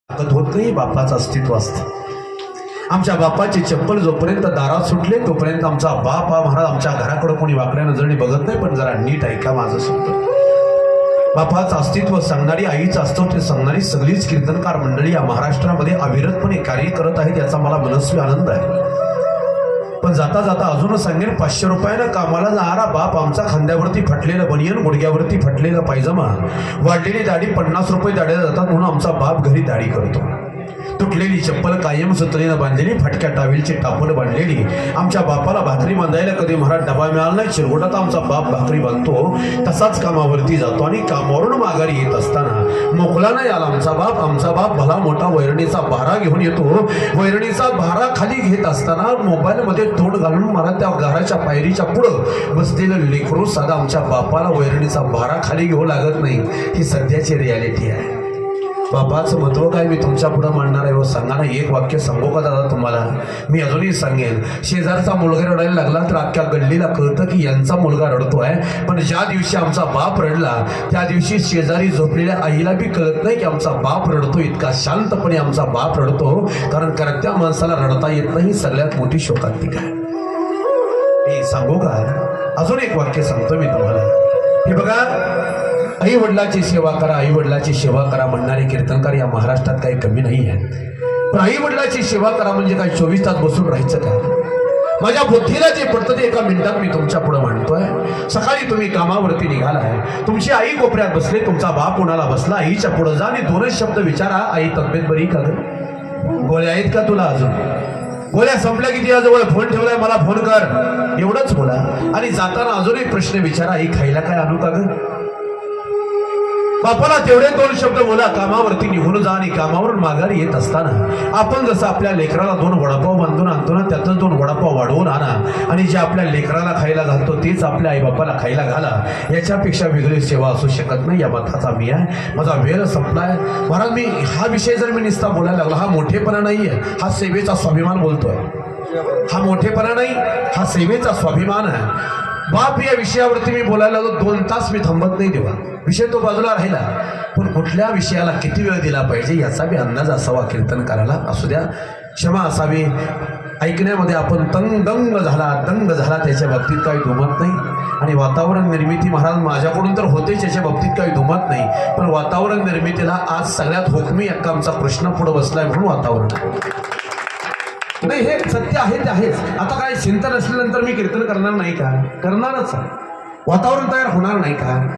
ताकद होत नाही, बापाचं अस्तित्व असतं. आमच्या बापाची चप्पल जोपर्यंत दारात सुटले तोपर्यंत आमचा बाप हा महाराज आमच्या घराकडे कोणी वाकड्या नजरेने बघत नाही. पण जरा नीट ऐका माझं शब्द. बापाचं अस्तित्व सांगणारी, आईचं अस्तित्व सांगणारी सगळीच कीर्तनकार मंडळी या महाराष्ट्रामध्ये अविरतपणे कार्य करत आहेत, याचा मला मनस्वी आनंद आहे. पण जाता जाता अजून सांगेन, 500 रुपयानं कामाला जाणारा बाप आमचा खांद्यावरती फटलेलं बनियन, गुडघ्यावरती फटलेला पायजमा, वाढलेली दाढी, 50 रुपये दाढ्या जातात म्हणून आमचा बाप घरी दाढी करतो. तुटलेली चप्पल कायम सुतळीनं बांधलेली, फाटक्या टावेलची टापल बांधलेली. आमच्या बापाला भाकरी बांधायला कधी महाराज डबा मिळाला नाही, चिरगोटात आमचा बाप भाकरी बांधतो, तसाच कामावरती जातो. आणि कामावरून माघारी येत असताना मोकला नाही आला आमचा बाप. आमचा बाप भला मोठा वैरणीचा भारा घेऊन येतो. वैरणीचा भारा खाली घेत असताना मोबाईलमध्ये तोंड घालून मला त्या घराच्या पायरीच्या पुढं बसलेलं लेकरू साधा आमच्या बापाला वैरणीचा भारा खाली घेऊ लागत नाही. ही सध्याची रियालिटी आहे. बापाचं महत्व काय मी तुमच्या पुढे मांडणार आहे. सांगा ना, एक वाक्य सांगू का दादा तुम्हाला? मी अजूनही सांगेन, शेजारचा मुलगा रडायला लागला तर अख्ख्या गल्लीला कळतं की यांचा मुलगा रडतोय. पण ज्या दिवशी आमचा बाप रडला त्या दिवशी शेजारी झोपलेल्या आईला बी कळत नाही की आमचा बाप रडतो. इतका शांतपणे आमचा बाप रडतो, कारण करत्या माणसाला रडता येत नाही. सगळ्यात मोठी शोकांतिका आहे. मी सांगू का? अजून एक वाक्य सांगतो मी तुम्हाला. हे बघा, आई वडिलाची सेवा करा, आई वडिलाची सेवा करा म्हणणारे कीर्तनकार या महाराष्ट्रात काही कमी नाही आहे. पण आई वडिलाची सेवा करा म्हणजे काय 24 तास बसून राहायचं का? माझ्या बुद्धीला जे पडतं ते एका मिनिटात मी तुमच्या पुढे मांडतोय. सकाळी तुम्ही कामावरती निघालाय, तुमची आई कोपऱ्यात बसले, तुमचा बाप कोणाला बसला. आईच्या पुढे जा आणि 2च शब्द विचारा, आई तब्येत बरी का ग? गोळ्या आहेत का तुला? अजून गोळ्या संपल्या की तिच्याजवळ फोन ठेवलाय, मला फोन कर, एवढंच बोला. आणि जाताना अजून एक प्रश्न विचारा, आई खायला काय आणू का ग? बापाला तेवढे 2 शब्द बोला. कामावरती निघून जा आणि कामावरून माघारी येत असताना आपण जसं आपल्या लेकराला 2 वडापाव बांधून आणतो ना, त्यातच 2 वडापाव वाढवून आणा आणि जे आपल्या लेकराला खायला घालतो तेच आपल्या आई बापाला खायला घाला. याच्यापेक्षा वेगळी सेवा असू शकत नाही. या मताचा मी आहे. माझा वेळ संपलाय महाराज. मी हा विषय जर मी नुसता बोलायला लागला, हा मोठेपणा नाहीये, हा सेवेचा स्वाभिमान बोलतोय. हा मोठेपणा नाही, हा सेवेचा स्वाभिमान आहे. बाप या विषयावरती मी बोलायला लागलो 2 तास मी थांबत नाही. तेव्हा विषय तो बाजूला राहिला, पण कुठल्या विषयाला किती वेळ दिला पाहिजे याचा बी अंदाज असावा कीर्तनकाराला. असू द्या, क्षमा असावी. ऐकण्यामध्ये आपण दंग झाला त्याच्या बाबतीत काही दुमत नाही. आणि वातावरण निर्मिती महाराज माझ्याकडून तर होतेच, याच्या बाबतीत काही दुमत नाही. पण वातावरण निर्मितीला आज सगळ्यात हुकमी हक्क आमचा प्रश्न पुढे बसलाय म्हणून वातावरण नाही. हे सत्य आहे ते आहेच. आता काय चिंतन असल्यानंतर मी कीर्तन करणार नाही का? करणारच. वातावरण तयार होणार नाही का?